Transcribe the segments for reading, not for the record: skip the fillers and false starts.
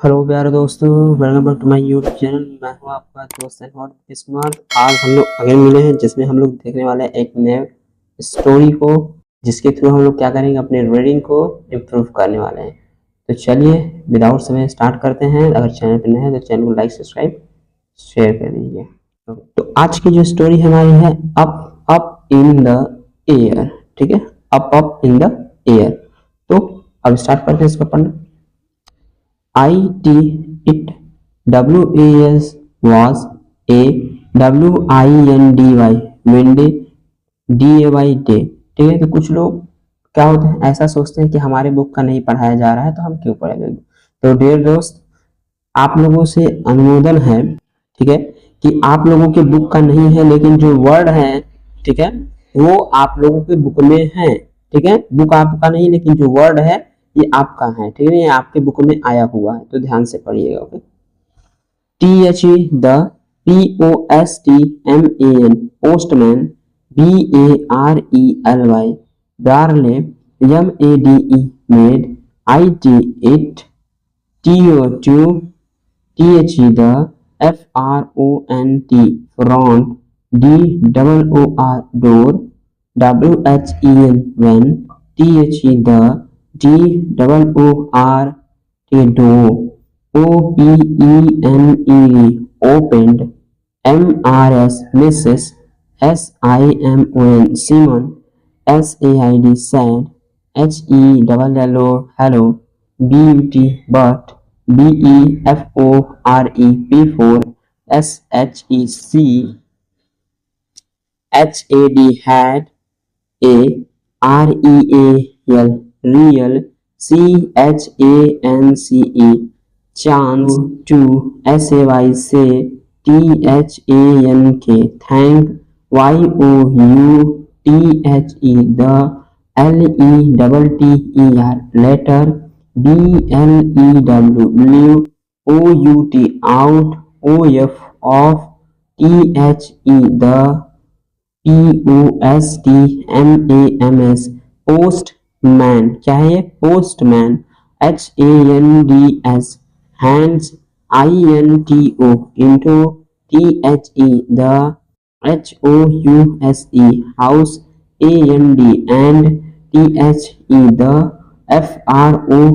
Hello प्यारे दोस्तों, welcome back to my YouTube channel. मैं हूं आपका दोस्त एंड नीतीश कुमार। आज हम लोग आगे मिले हैं जिसमें हम लोग देखने वाले हैं एक नए स्टोरी को, जिसके थ्रू हम लोग क्या करेंगे, अपने रीडिंग को इम्प्रूव करने वाले हैं। तो चलिए विदाउट समय स्टार्ट करते हैं। अगर चैनल पर नए हैं तो चैनल को लाइक सब्सक्राइब शेयर कर दीजिए। तो आज की जो स्टोरी हमारी है up up in the air. ठीक है, up up in the air. तो अब स्टार्ट करते हैं इसको पढ़ना। it was a windy day। ठीक है, तो कुछ लोग क्या होते हैं, ऐसा सोचते हैं कि हमारे बुक का नहीं पढ़ाया जा रहा है तो हम क्यों पढ़ेंगे। तो डियर दोस्त, आप लोगों से अनुमोदन है, ठीक है, कि आप लोगों के बुक का नहीं है, लेकिन जो वर्ड है, ठीक है, वो आप लोगों के बुक में है। ठीक है, बुक आपका नहीं, लेकिन जो वर्ड है ये आपका है। ठीक है, ये आपके बुक में आया हुआ है, तो ध्यान से पढ़िएगा। Okay, THE the POSTMAN postman, BARELY barley, MADE made, IT it, TO2 THE the FRONT front, DOOR door, WHEN when, THE the DOOR door, OPENED opened, MRS Mrs, SIMON Simon, SAID sad, HELLO hello, BUT but, BEFORE before, SHEC HAD had, A REAL real, CHANCE chance, to SAY say, THANK thank, YOUTHE the, LETTER letter, BLEW blew, OUT out, OF off, THE the, POSTMAMS postman। क्या है ये? postman। HANDS hands, INTO into, THE the, HOUSE house, AND and, THE the,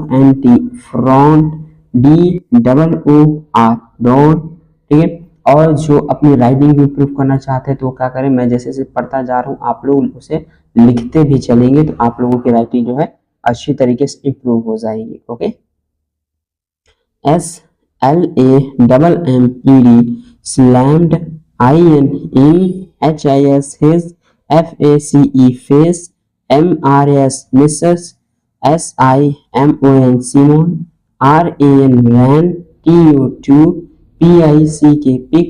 FRONT front, DOOR door। ठीक है, और जो अपनी writing भी improve करना चाहते हैं तो वो क्या करें, मैं जैसे जैसे पढ़ता जा रहा हूँ आप लोग उसे लिखते भी चलेंगे, तो आप लोगों की राइटिंग जो है अच्छी तरीके से इम्प्रूव हो जाएगी। Okay, SLAMMED slammed, IN in, HIS his, FACE face, MRS misses, SIMON Simon, RAN ran, TO2 PICK pick,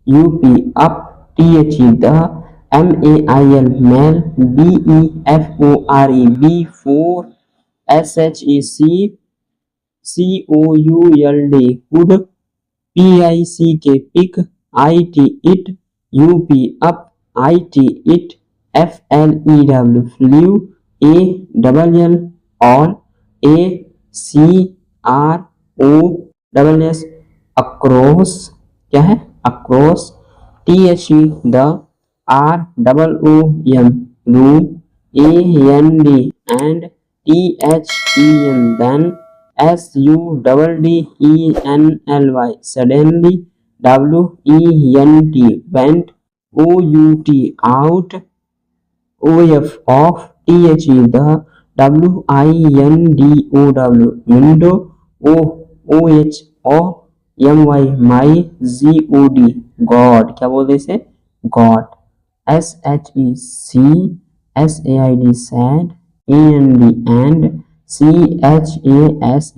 UP up, THE the, MAIL mail, BEFORE before, SHEC COULD could, PICK pick, IT it, UP up, IT it, FLEW flew, ALL all, ACROSS across। क्या है? across, THE the, ROOM room, AND and, THEN then, SUDDENLY suddenly, WENT went, OUT out, OF off, THE the, WINDOW window, OHOMY my, GOD God। क्या बोलते इसे? God। SHEC SAID sad, AND and, CHASED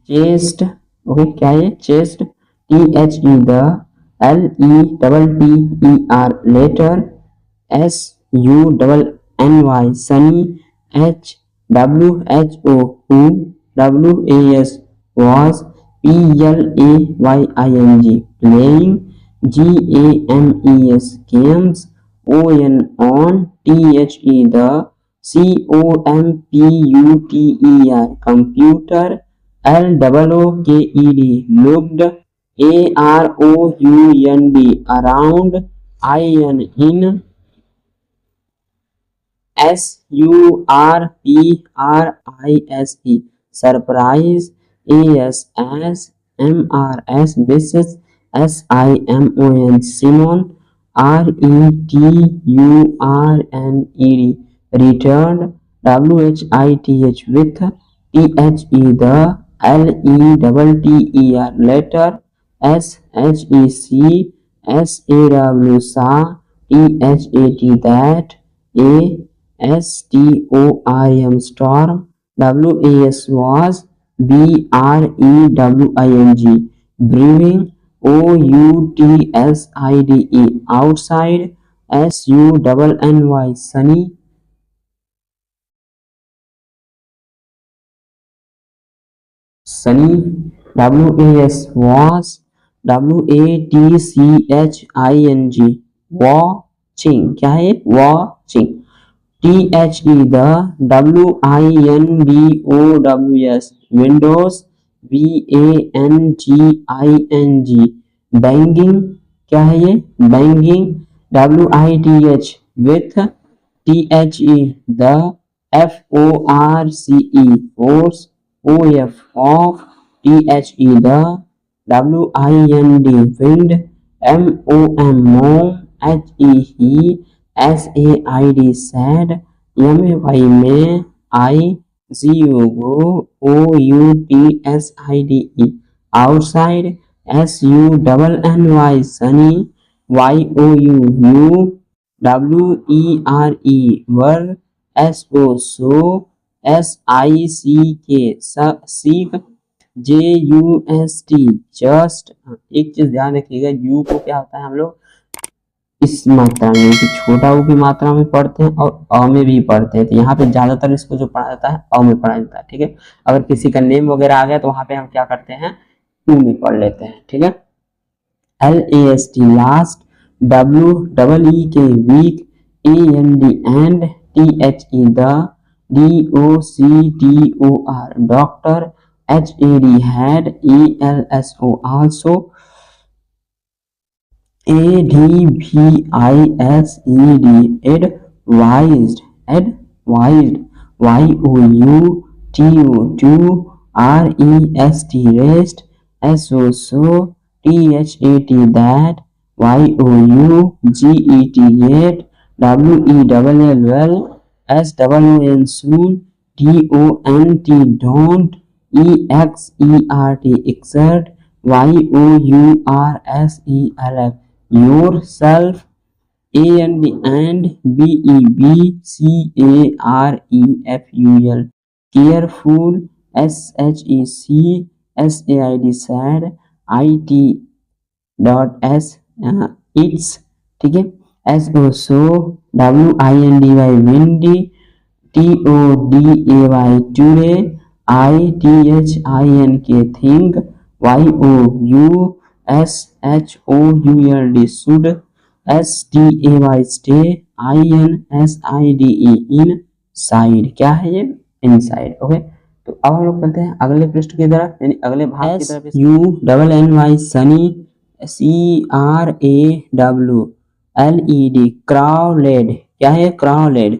chest। Okay, क्या है? chest, THE the, LETTER letter, SUNNY sunny, WHO who, WAS was, PLAYING playing, GAMES games, ON on, THE the, COMPUTER computer, LOOKED, looked, AROUND, around, in, SURPRISE, surprise, ASSMRS, misses, SIMON, Simon, RETURNED, returned, WHITH, with, THE, the, LETTER, letter, SHEC, SAW, saw, THAT, that, STORM, storm, WAS, was, BREWING, brewing, OUTSIDE, outside, SUNNY, sunny, WAS, was, WATCHING, watching, क्या है watching, THE, the, WINDOWS, windows, BANGING, banging, क्या है ये banging, WITH, with, THE, the, FORCE, force, OF, off, THE, the, WIND, wind, MOM, mom, HE, he, SAID, sad, MAY, may, GO, OUTSIDE, outside, SUNNY, sunny, YOU, WERE, were, SO, so, SICK, seek, JUST, just, एक चीज ध्यान रखिएगा, you को क्या होता है हम लोग इस मात्रा में कि छोटा ऊ की मात्रा में पढ़ते हैं और अ में भी पढ़ते हैं, तो यहाँ पे ज्यादातर इसको जो पढ़ा जाता है अ में पढ़ा जाता है, ठीक है। अगर किसी का नेम वगैरह आ गया तो वहां पे हम क्या करते हैं टू में पढ़ लेते हैं, ठीक है। LAST, last, WEEK, week, AND, and, THE, the, DOCTOR, doctor, HAD, had, ELSO, also, ADVISED, advised, YOUTO, REST, rest, SO, THAT, that, YOUGET, get, WELL, well, SON, soon, DONT, don't, EXERT, exert, YOURSELF, yourself, and BEBCAREFUL, careful, SHECSAID, sad, IT.S, it's, ठीक है। SO, WINDY, windy, TODAY, today, ITHINK, think, YOUSHOULD, should, STAY, stay, INSIDE, inside, क्या है ये inside, okay. तो अब हम लोग चलते हैं अगले पृष्ठ की तरफ, यानी अगले भाग की तरफ। SUNNY, sunny, CRAWLED, crowded, क्या है crowded,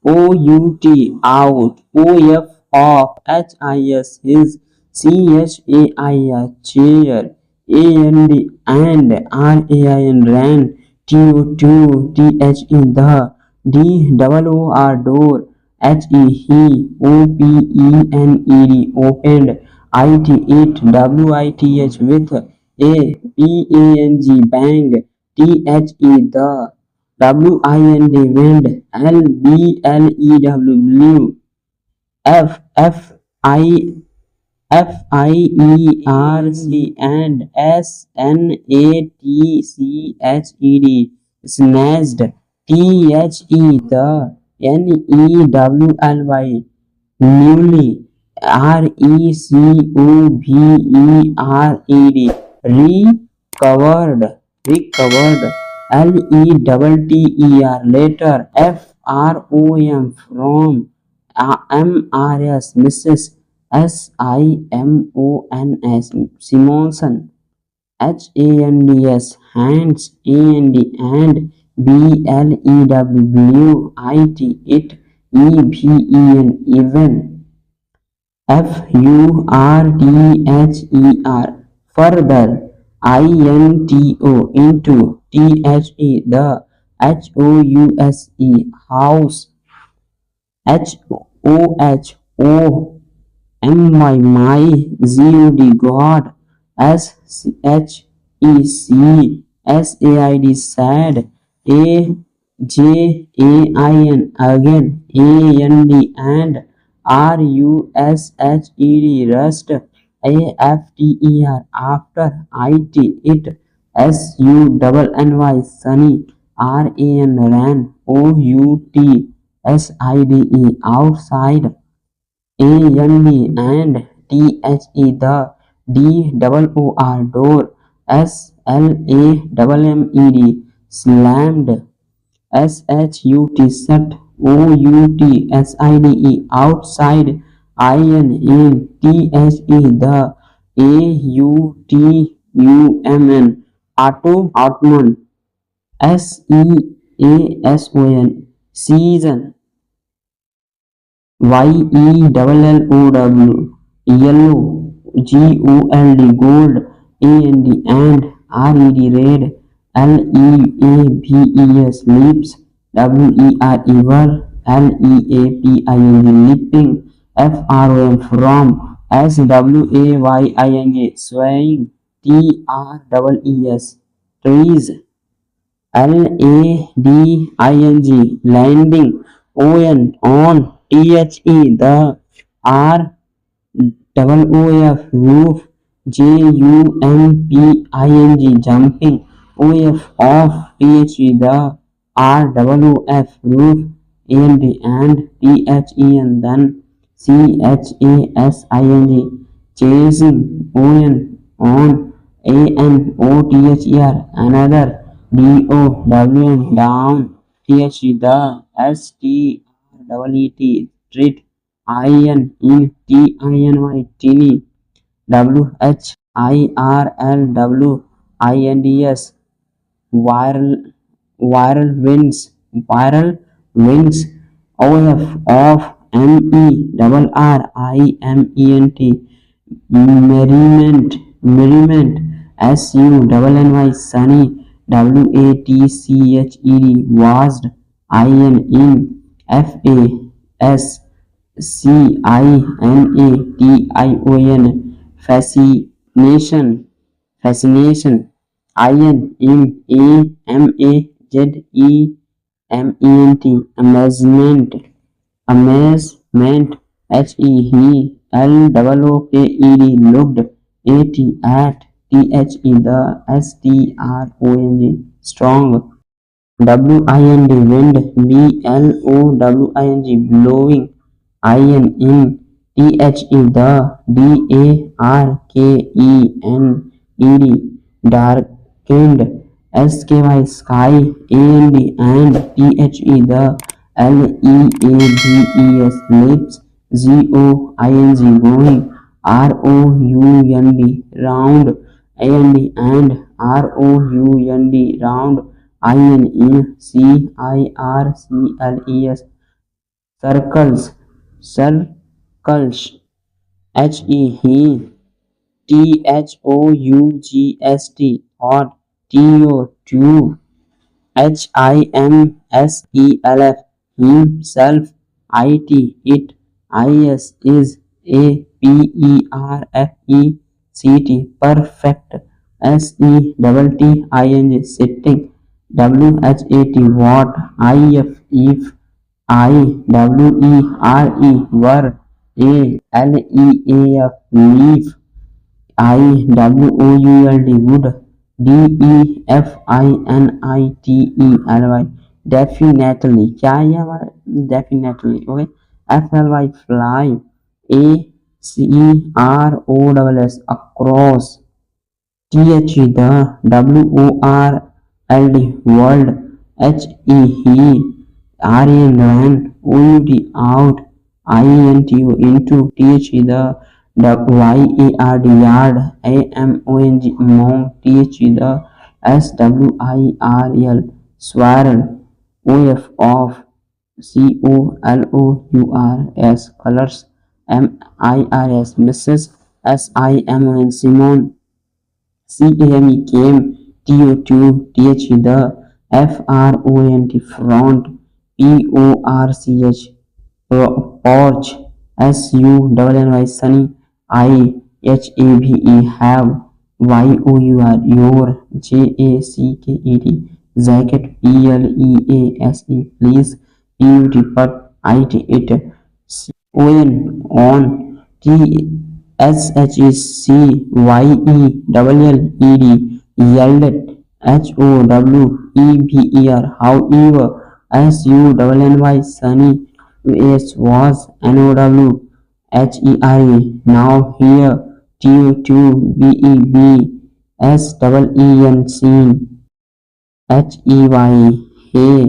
OUT, out, OF, off, HIS, his, CHAIR, chair, AND, RAIN, ran, TO, THE, the, DOOR, door, HE, he, OPENED, opened, IT, it, WITH, with, BANG, bang, THE, the, WIND, wind, LBLEW, blue, FIERC, and SNATCHED, snazed, THE, the, NEWLY, newly, RECOVERED, recovered, LETTER, letter, FROM, from, MRS, Mrs, SIMONS, Simonson, HANDS, hands, and BLEW, it, EVEN, even, FURDHER, further, into, the, house, HOHO, my, God, SHECSAID, sad, AJAIN, again, and RUSHED, rust, AFTER, after, it, SUNNY, sunny, ran, OUTSIDE, outside, AND, and THE, the, DOOR, door, SLAMMED, slammed, SHUT, shut, OUTSIDE, outside, IN, the, AUTUMN, outman, SEASON, season, YELLOW, yellow, GOLD, gold, and RED, red, LEABES, lips, WER, LEAPING, leaping, FROM, from, SWAYING, swaying, TREES, trees, LADING, landing, on, the, ROOF, roof, JUMPING, jumping, off, the, ROOF, roof, and THEN, then, CHASING, chasing, on, ANOTHER, another, DOWN, down, the, STREET, street, in, TINY, tiny, WHIRLWINDS, viral winds, off, MERRIMENT, merriment, SUNNY, sunny, WATCHED, vast, in, FASCINATION, fascination, amazement, he, LOOKED, looked, at, the, STRONG, strong, WIND, wind, BLOWING, blowing, in, the, DARKENED, darkened, SKY, sky, and the, LEABES, lips, GOING, going, ROUND, round, and ROUND, round, in, CIRCLES, circles, HE, THOUGST, thought, tube, HIMSELF, himself, it, is, APERFECT, perfect, SETTING, sitting, WHAT, what, if, IWERE, were, LEAF, leaf, IWOULD, would, DEFINITELY, definitely, क्या है हमारा definitely, okay, FLY, fly, ACROSS, across, TH, the, WORLD, world, HE, he, RAN, ran, OUT, out, INTO into THE the YARD yard AMONG mong THE the SWIRL swirl OF of COLOURS colors MIRS Mrs. SIMON Simon CAME came TO2 TH the FRONT front PORCH porch SUNNY sunny IHAVE have YOUR your JACKET jacket PLEASE please PUT but it on TSHECYELLED yelled HOWEVER however SUNNY sunny was NOW HERE now here TO2 BEB seen HEY hey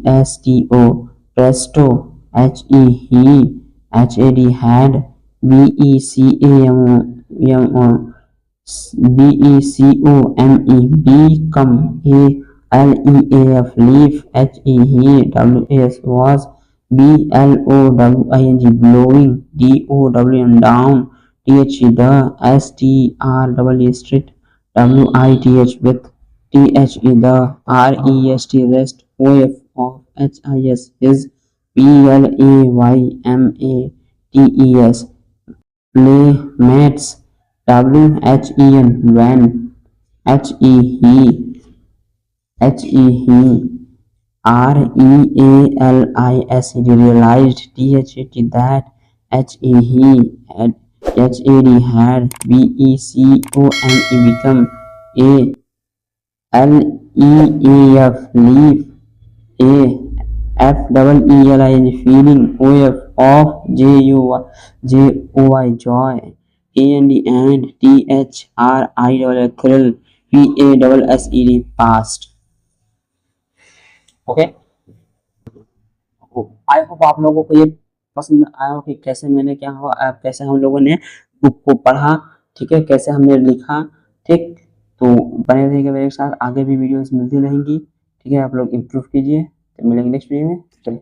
PRESTO presto HE HAD had BECAMO become LEAF leaf HEWS was BLOWING blowing DOW down TH the STRW street WITH with TH the REST rest OF of HIS his PLAYMATES playmates WHEN when HE REALISE realized THT that HAD had BECOME become LEAF leaf FEELING feeling OF of JOY joy and THRI thrill PASSED past. Okay I hope आप लोगों को ये पसंद आया हो कि कैसे मैंने क्या हुआ कैसे हम लोगों ने बुक को पढ़ा, ठीक है, कैसे हमने लिखा, ठीक। तो बने रहिएगा मेरे साथ, आगे भी वीडियोस मिलती रहेंगी, ठीक है। आप लोग इम्प्रूव कीजिए, तो मिलेंगे नेक्स्ट वीडियो में। चलिए।